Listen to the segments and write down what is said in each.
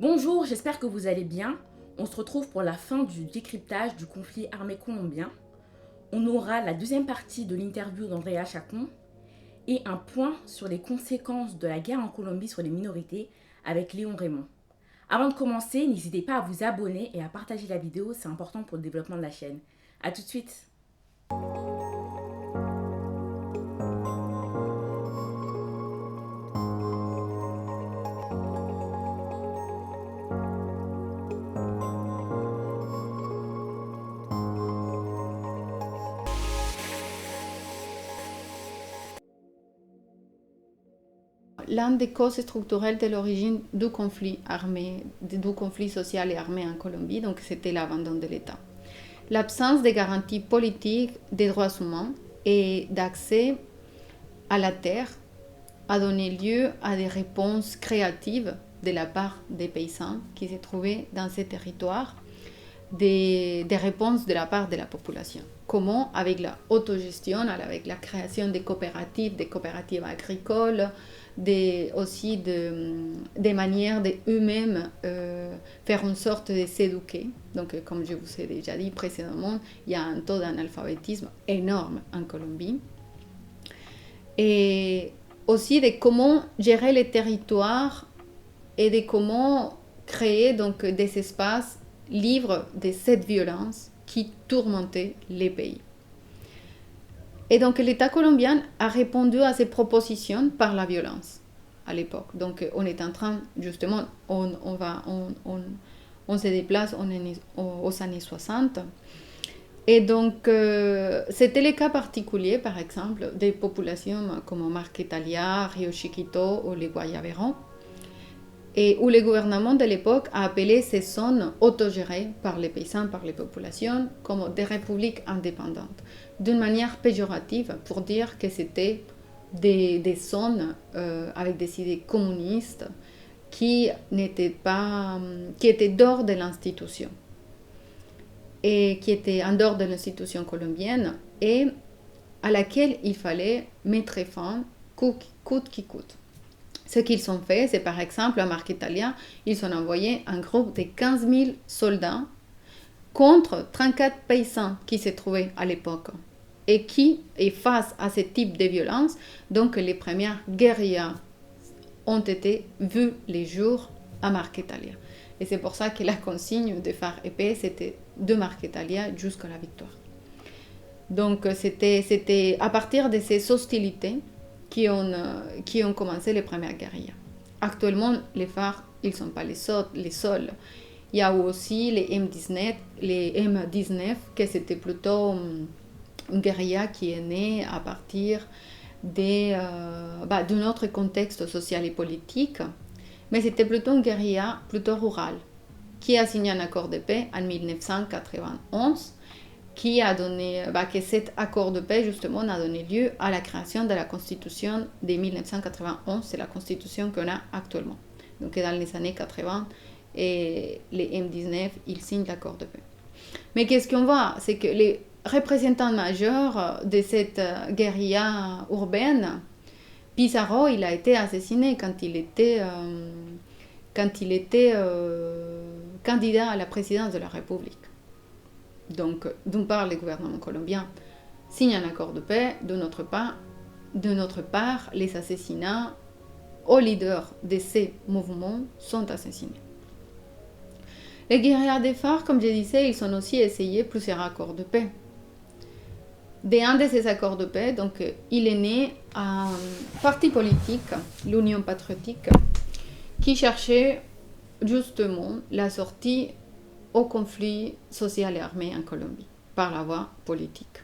Bonjour, j'espère que vous allez bien. On se retrouve pour la fin du décryptage du conflit armé colombien. On aura la deuxième partie de l'interview d'Andrea Chacon et un point sur les conséquences de la guerre en Colombie sur les minorités avec Léon Raymond. Avant de commencer, n'hésitez pas à vous abonner et à partager la vidéo, c'est important pour le développement de la chaîne. A tout de suite. L'un des causes structurelles de l'origine du conflit social et armé en Colombie, donc c'était l'abandon de l'État. L'absence de garanties politiques des droits humains et d'accès à la terre a donné lieu à des réponses créatives de la part des paysans qui se trouvaient dans ces territoires, des réponses de la part de la population. Comment? Avec la autogestion, avec la création des coopératives agricoles, aussi des manières d'eux-mêmes faire en sorte de s'éduquer. Donc, comme je vous ai déjà dit précédemment, il y a un taux d'analphabétisme énorme en Colombie. Et aussi de comment gérer les territoires et de comment créer donc des espaces libres de cette violence qui tourmentait les pays. Et donc l'État colombien a répondu à ces propositions par la violence à l'époque. Donc on est en train, justement, on se déplace aux années 60. Et donc c'était le cas particulier, par exemple, des populations comme Marquetalia, Rio Chiquito ou les Guayabérons, et où le gouvernement de l'époque a appelé ces zones autogérées par les paysans, par les populations, comme des républiques indépendantes, d'une manière péjorative pour dire que c'était des zones avec des idées communistes qui étaient dehors de l'institution, et qui étaient en dehors de l'institution colombienne, et à laquelle il fallait mettre fin coûte qui coûte. Ce qu'ils ont fait, c'est par exemple à Marquetalia, ils ont envoyé un groupe de 15 000 soldats contre 34 paysans qui se trouvaient à l'époque. Et face à ce type de violence, donc les premières guérillas ont été vues les jours à Marquetalia. Et c'est pour ça que la consigne de phare épais, c'était de Marquetalia jusqu'à la victoire. Donc c'était à partir de ces hostilités qui ont commencé les premières guérillas. Actuellement, les phares, ils ne sont pas les seuls. Il y a aussi les M19, que c'était plutôt une guérilla qui est née à partir d'un autre contexte social et politique, mais c'était plutôt une guérilla plutôt rurale, qui a signé un accord de paix en 1991, qui a donné, que cet accord de paix justement a donné lieu à la création de la Constitution de 1991, c'est la Constitution qu'on a actuellement. Donc dans les années 80, et les M19, ils signent l'accord de paix. Mais qu'est-ce qu'on voit? C'est que les représentants majeurs de cette guérilla urbaine, Pizarro, il a été assassiné quand il était candidat à la présidence de la République. Donc, d'une part, le gouvernement colombien signe un accord de paix, de notre part, les assassinats aux leaders de ces mouvements sont assassinés. Les guérillas des phares, comme je disais, ils ont aussi essayé plusieurs accords de paix. D'un de ces accords de paix, donc, il est né un parti politique, l'Union patriotique, qui cherchait justement la sortie au conflit social et armé en Colombie, par la voie politique.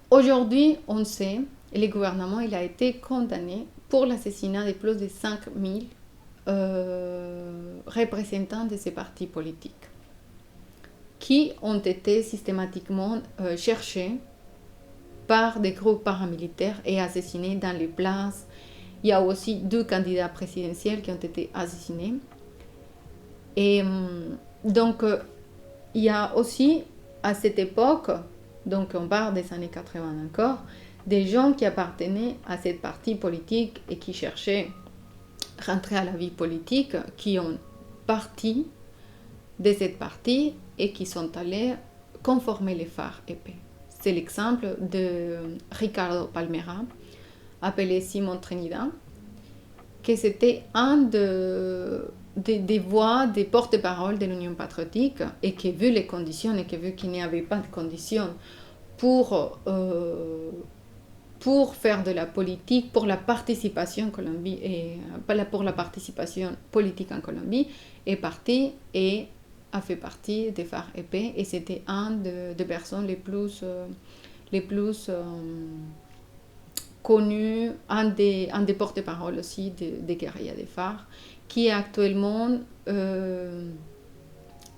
Aujourd'hui, on sait, le gouvernement il a été condamné pour l'assassinat de plus de 5 000 représentants de ces partis politiques, qui ont été systématiquement cherchés par des groupes paramilitaires et assassinés dans les places. Il y a aussi 2 candidats présidentiels qui ont été assassinés. Et donc, il y a aussi, à cette époque, donc on parle des années 80 encore, des gens qui appartenaient à cette parti politique et qui cherchaient rentrés à la vie politique, qui ont parti de cette partie et qui sont allés conformer les FARC-EP. C'est l'exemple de Ricardo Palmera, appelé Simon Trinidad, que c'était un des voix, des porte-parole de l'Union patriotique, et qui, vu les conditions, et que vu qu'il n'y avait pas de conditions pour faire de la politique, pour la participation en Colombie, et pour la participation politique en Colombie, est parti et a fait partie des FARC-EP, et c'était un des personnes les plus connues, un des porte-parole aussi des guérillas des FARC, qui est actuellement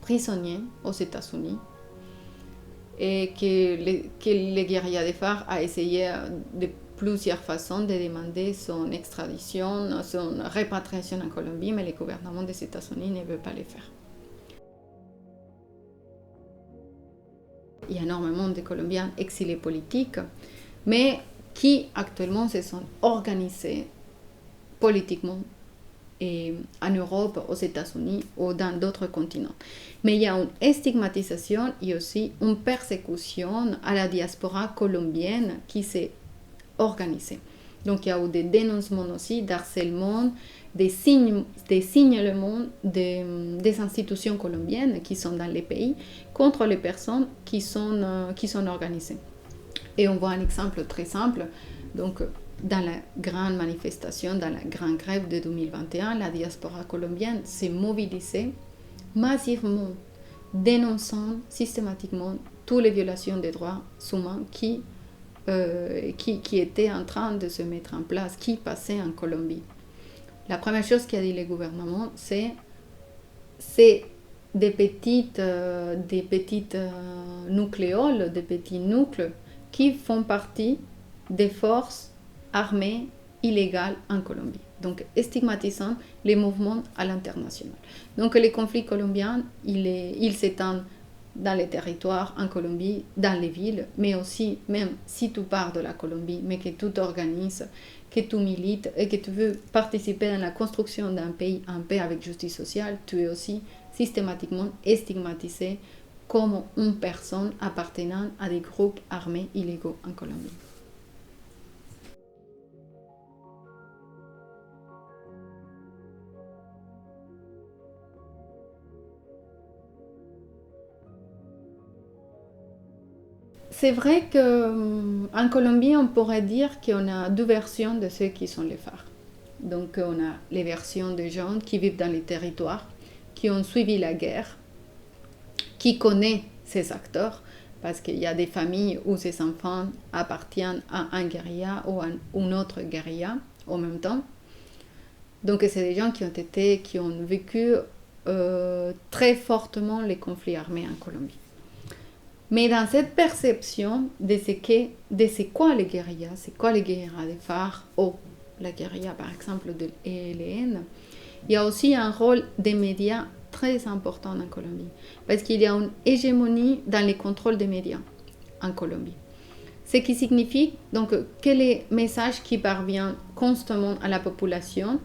prisonnier aux États-Unis, et que les guérillas des FARC a essayé de plusieurs façons de demander son extradition, son répatriation en Colombie, mais le gouvernement des États-Unis ne veut pas le faire. Il y a énormément de Colombiens exilés politiques, mais qui actuellement se sont organisés politiquement et en Europe, aux États-Unis ou dans d'autres continents. Mais il y a une stigmatisation et aussi une persécution à la diaspora colombienne qui s'est organisée. Donc il y a eu des dénoncements aussi d'harcèlement, des signalements des institutions colombiennes qui sont dans les pays contre les personnes qui sont organisées. Et on voit un exemple très simple. Donc, dans la grande manifestation, dans la grande grève de 2021, la diaspora colombienne s'est mobilisée massivement, dénonçant systématiquement toutes les violations des droits humains qui étaient en train de se mettre en place, qui passaient en Colombie. La première chose qu'a dit le gouvernement, c'est des petites nucléoles, des petits nucléos qui font partie des forces armées illégales en Colombie. Donc, stigmatisant les mouvements à l'international. Donc, les conflits colombiens, ils s'étendent dans les territoires en Colombie, dans les villes, mais aussi, même si tu pars de la Colombie, mais que tu t'organises, que tu milites et que tu veux participer dans la construction d'un pays en paix avec justice sociale, tu es aussi systématiquement stigmatisé comme une personne appartenant à des groupes armés illégaux en Colombie. C'est vrai qu'en Colombie, on pourrait dire qu'on a deux versions de ceux qui sont les FARC. Donc, on a les versions des gens qui vivent dans les territoires, qui ont suivi la guerre, qui connaissent ces acteurs, parce qu'il y a des familles où ces enfants appartiennent à un guérilla ou à une autre guérilla en même temps. Donc, c'est des gens qui ont vécu très fortement les conflits armés en Colombie. Mais dans cette perception de c'est quoi les guérillas, c'est quoi les guérillas des FARC ou la guérilla par exemple de l'ELN, il y a aussi un rôle des médias très important en Colombie, parce qu'il y a une hégémonie dans les contrôles des médias en Colombie. Ce qui signifie donc que les messages qui parviennent constamment à la population,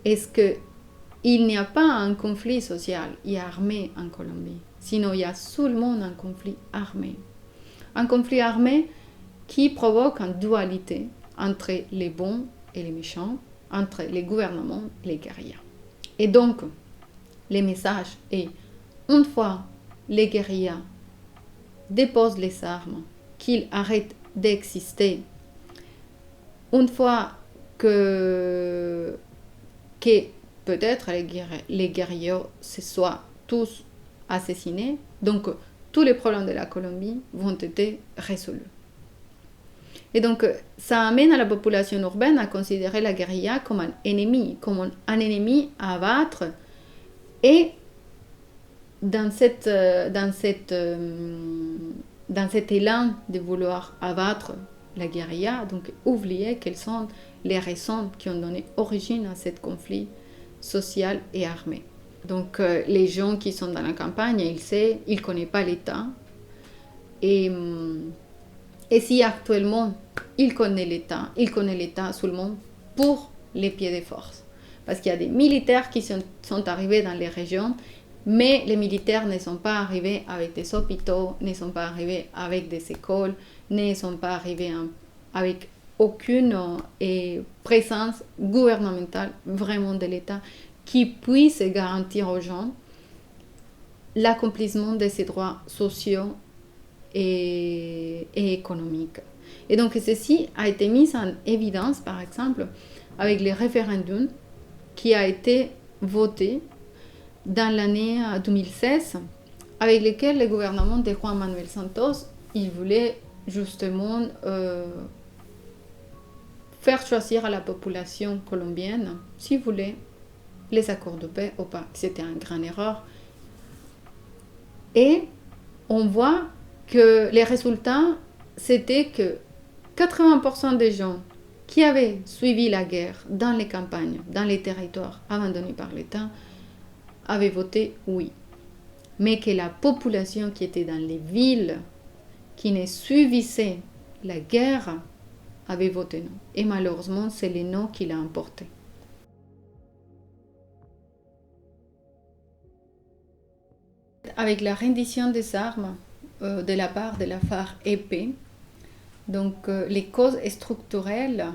est-ce qu'il n'y a pas un conflit social et armé en Colombie? Sinon, il y a seulement un conflit armé. Un conflit armé qui provoque une dualité entre les bons et les méchants, entre les gouvernements et les guérillas. Et donc, le message est, une fois les guérillas déposent les armes, qu'ils arrêtent d'exister, une fois que peut-être les guerriers se soient tous assassinés, donc tous les problèmes de la Colombie vont être résolus. Et donc, ça amène à la population urbaine à considérer la guérilla comme un ennemi à abattre. Et dans cet élan de vouloir abattre la guérilla, donc oublier quelles sont les raisons qui ont donné origine à ce conflit social et armé. Donc, les gens qui sont dans la campagne, ils ne connaissent pas l'État. Et si actuellement, ils connaissent l'État seulement pour les pieds de force. parce qu'il y a des militaires qui sont arrivés dans les régions, mais les militaires ne sont pas arrivés avec des hôpitaux, ne sont pas arrivés avec des écoles, ne sont pas arrivés avec aucune présence gouvernementale vraiment de l'État qui puisse garantir aux gens l'accomplissement de ces droits sociaux et économiques. Et donc ceci a été mis en évidence, par exemple, avec le référendum qui a été voté dans l'année 2016, avec lequel le gouvernement de Juan Manuel Santos, il voulait justement faire choisir à la population colombienne s'il voulait les accords de paix ou pas. C'était une grande erreur. Et on voit que les résultats, c'était que 80% des gens qui avaient suivi la guerre dans les campagnes, dans les territoires abandonnés par l'État, avaient voté oui. Mais que la population qui était dans les villes, qui ne suivissait la guerre, avait voté non. Et malheureusement, c'est le non qui l'a emporté. Avec la rendition des armes de la part de la FARC-EP, donc les causes structurelles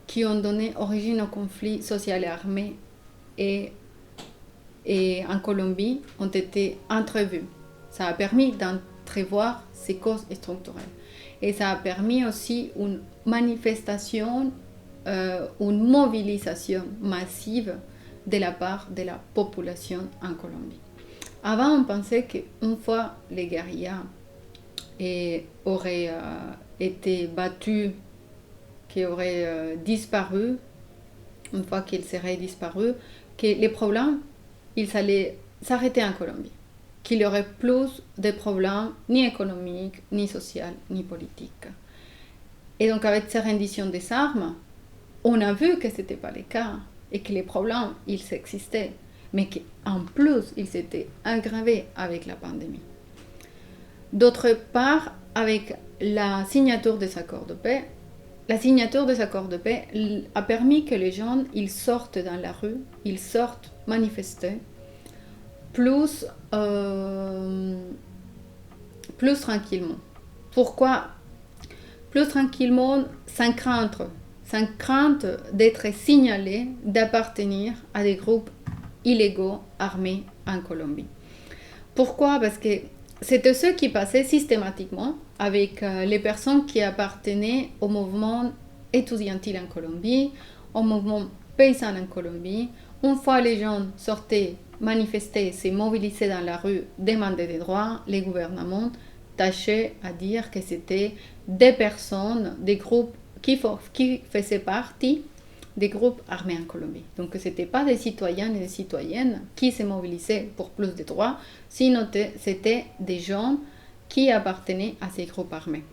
qui ont donné origine au conflit social et armé et en Colombie ont été entrevues. Ça a permis d'entrevoir ces causes structurelles. Et ça a permis aussi une manifestation, une mobilisation massive de la part de la population en Colombie. Avant, on pensait qu'une fois les guérillas auraient été battus, qu'ils auraient disparu, une fois qu'ils seraient disparus, que les problèmes, ils allaient s'arrêter en Colombie. Qu'il n'y aurait plus de problèmes ni économiques, ni sociaux, ni politiques. Et donc avec ces renditions des armes, on a vu que ce n'était pas le cas et que les problèmes, ils existaient, mais qu'en plus, ils s'étaient aggravés avec la pandémie. D'autre part, avec la signature des accords de paix, la signature des accords de paix a permis que les gens ils sortent dans la rue, ils sortent manifester, plus tranquillement. Pourquoi plus tranquillement, sans crainte d'être signalés, d'appartenir à des groupes illégaux armés en Colombie. Pourquoi? Parce que c'était ce qui passait systématiquement avec les personnes qui appartenaient au mouvement étudiantil en Colombie, au mouvement paysan en Colombie. Une fois les gens sortaient, manifestaient, se mobilisaient dans la rue, demandaient des droits, les gouvernements tâchaient à dire que c'était des personnes, des groupes qui faisaient partie des groupes armés en Colombie. Donc ce n'étaient pas des citoyens et des citoyennes qui se mobilisaient pour plus de droits, sinon c'était des gens qui appartenaient à ces groupes armés.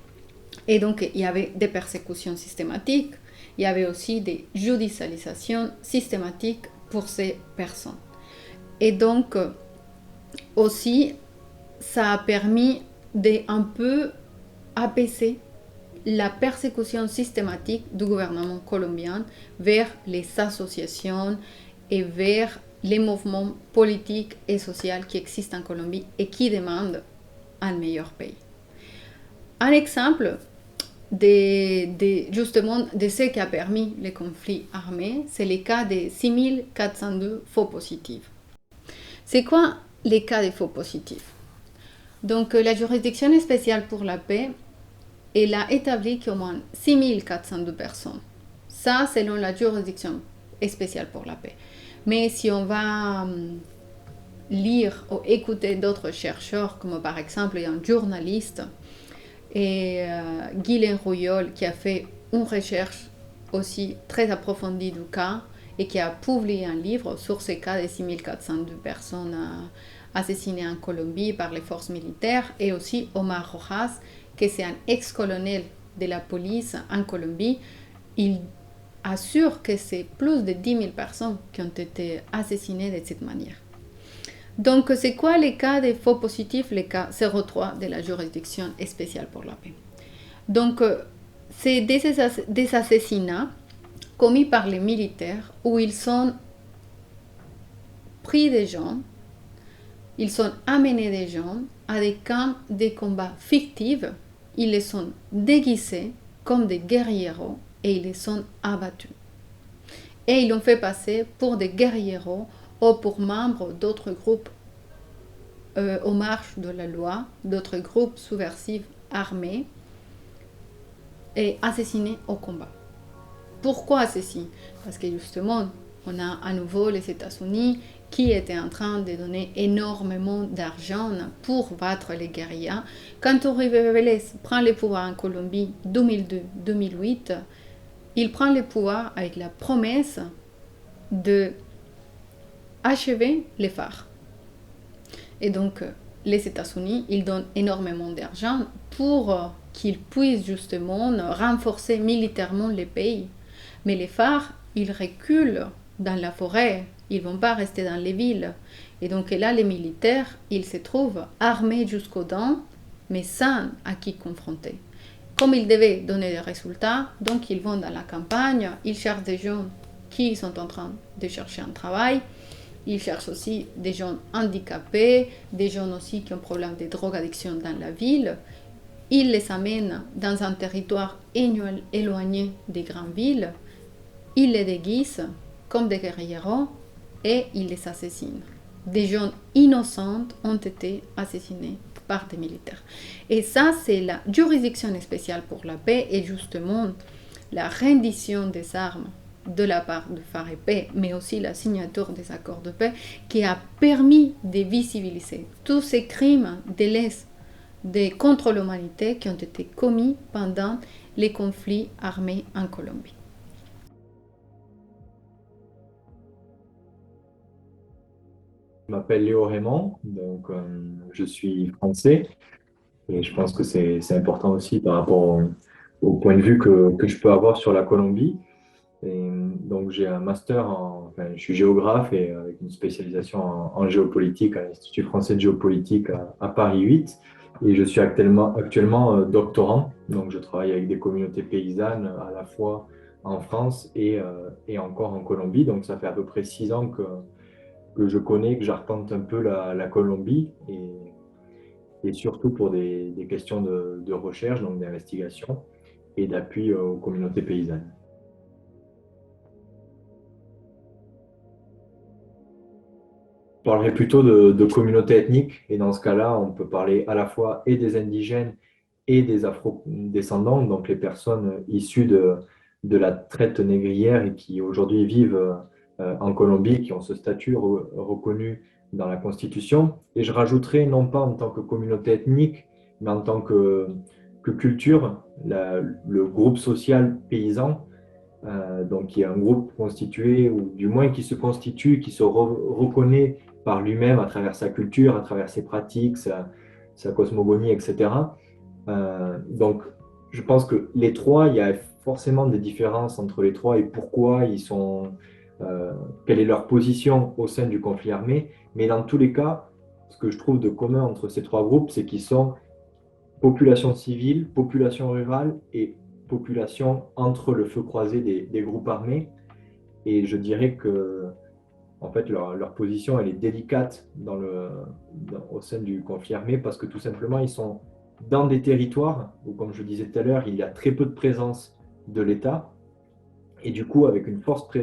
Et donc il y avait des persécutions systématiques, il y avait aussi des judicialisations systématiques pour ces personnes. Et donc aussi ça a permis d'un peu apaiser la persécution systématique du gouvernement colombien vers les associations et vers les mouvements politiques et sociaux qui existent en Colombie et qui demandent un meilleur pays. Un exemple justement de ce qui a permis les conflits armés, c'est le cas des 6402 faux positifs. C'est quoi les cas de faux positifs? Donc la juridiction spéciale pour la paix, elle a établi qu'au moins 6402 personnes. Ça, selon la juridiction spéciale pour la paix. Mais si on va lire ou écouter d'autres chercheurs, comme par exemple un journaliste, Guylaine Royol, qui a fait une recherche aussi très approfondie du cas et qui a publié un livre sur ces cas de 6402 personnes assassinées en Colombie par les forces militaires, et aussi Omar Rojas, que c'est un ex-colonel de la police en Colombie. Il assure que c'est plus de 10 000 personnes qui ont été assassinées de cette manière. Donc, c'est quoi les cas de faux positifs, les cas 03 de la juridiction spéciale pour la paix? Donc, c'est des assassinats commis par les militaires où ils ont pris des gens, ils ont amené des gens à des camps de combat fictifs, ils les ont déguisés comme des guerrieros et ils les ont abattus. Et ils l'ont fait passer pour des guerrieros ou pour membres d'autres groupes aux marges de la loi, d'autres groupes subversifs armés et assassinés au combat. Pourquoi ceci? Parce que justement, on a à nouveau les États-Unis qui étaient en train de donner énormément d'argent pour battre les guérillas. Quand Uribe Vélez prend le pouvoir en Colombie 2002-2008, il prend le pouvoir avec la promesse de achever les FARC. Et donc, les États-Unis, ils donnent énormément d'argent pour qu'ils puissent justement renforcer militairement les pays. Mais les FARC, ils reculent dans la forêt, ils ne vont pas rester dans les villes. Et donc là, les militaires, ils se trouvent armés jusqu'aux dents, mais sans à qui confronter. Comme ils devaient donner des résultats, donc ils vont dans la campagne, ils cherchent des gens qui sont en train de chercher un travail, ils cherchent aussi des gens handicapés, des gens aussi qui ont problème de drogue addiction dans la ville. Ils les amènent dans un territoire éloigné des grandes villes, ils les déguisent comme des guerrieros et ils les assassinent. Des gens innocents ont été assassinés par des militaires. Et ça, c'est la juridiction spéciale pour la paix et justement la rendition des armes de la part de FARC-EP, mais aussi la signature des accords de paix qui a permis de visibiliser tous ces crimes de l'Est contre l'humanité qui ont été commis pendant les conflits armés en Colombie. Je m'appelle Léo Raymond, donc je suis français et je pense que c'est important aussi par rapport au point de vue que je peux avoir sur la Colombie. Et, donc j'ai un master enfin, je suis géographe et avec une spécialisation en géopolitique à l'Institut français de géopolitique à Paris 8. Et je suis actuellement doctorant, donc je travaille avec des communautés paysannes à la fois en France et encore en Colombie. Donc ça fait à peu près 6 ans que je connais, que j'arpente un peu la Colombie et surtout pour des questions de recherche, donc d'investigation et d'appui aux communautés paysannes. Je parlerai plutôt de communautés ethniques et dans ce cas-là, on peut parler à la fois et des indigènes et des afro-descendants, donc les personnes issues de la traite négrière et qui aujourd'hui vivent en Colombie, qui ont ce statut reconnu dans la Constitution. Et je rajouterai, non pas en tant que communauté ethnique, mais en tant que culture, le groupe social paysan, donc qui est un groupe constitué, ou du moins qui se constitue, qui se reconnaît par lui-même à travers sa culture, à travers ses pratiques, sa cosmogonie, etc. Donc, je pense que les trois, il y a forcément des différences entre les trois et pourquoi ils sont, quelle est leur position au sein du conflit armé. Mais dans tous les cas, ce que je trouve de commun entre ces trois groupes, c'est qu'ils sont population civile, population rurale et population entre le feu croisé des groupes armés. Et je dirais que en fait, leur position, elle est délicate au sein du conflit armé parce que tout simplement, ils sont dans des territoires où, comme je disais tout à l'heure, il y a très peu de présence de l'État et du coup, avec une forte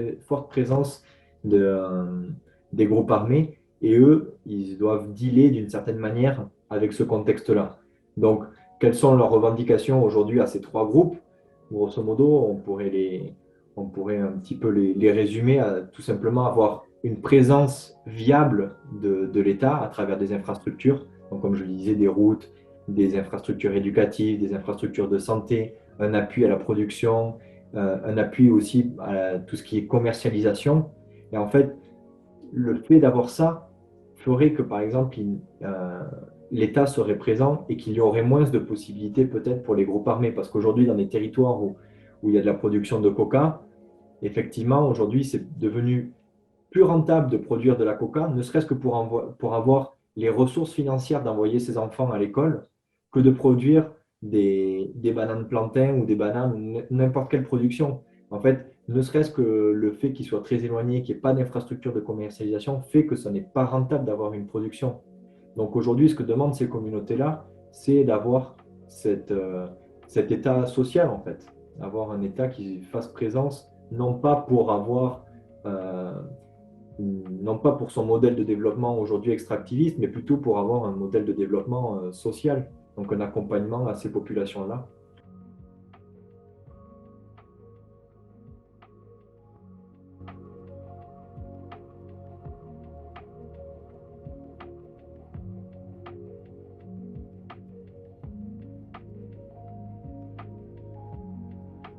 présence des groupes armés et eux, ils doivent dealer d'une certaine manière avec ce contexte-là. Donc, quelles sont leurs revendications aujourd'hui à ces trois groupes? Grosso modo, on pourrait un petit peu les résumer à tout simplement avoir une présence viable de l'État à travers des infrastructures, donc comme je le disais, des routes, des infrastructures éducatives, des infrastructures de santé, un appui à la production, un appui aussi à tout ce qui est commercialisation. Et en fait, le fait d'avoir ça ferait que, par exemple, l'État serait présent et qu'il y aurait moins de possibilités peut-être pour les groupes armés. Parce qu'aujourd'hui, dans des territoires où il y a de la production de coca, effectivement, aujourd'hui, c'est devenu plus rentable de produire de la coca, ne serait-ce que pour avoir les ressources financières d'envoyer ses enfants à l'école, que de produire des bananes plantains ou des bananes ou n'importe quelle production. En fait, ne serait-ce que le fait qu'ils soient très éloignés, qu'il n'y ait pas d'infrastructure de commercialisation, fait que ce n'est pas rentable d'avoir une production. Donc aujourd'hui, ce que demandent ces communautés-là, c'est d'avoir cet état social, en fait, avoir un état qui fasse présence, non pas pour avoir, euh, non pas pour son modèle de développement aujourd'hui extractiviste, mais plutôt pour avoir un modèle de développement social, donc un accompagnement à ces populations-là.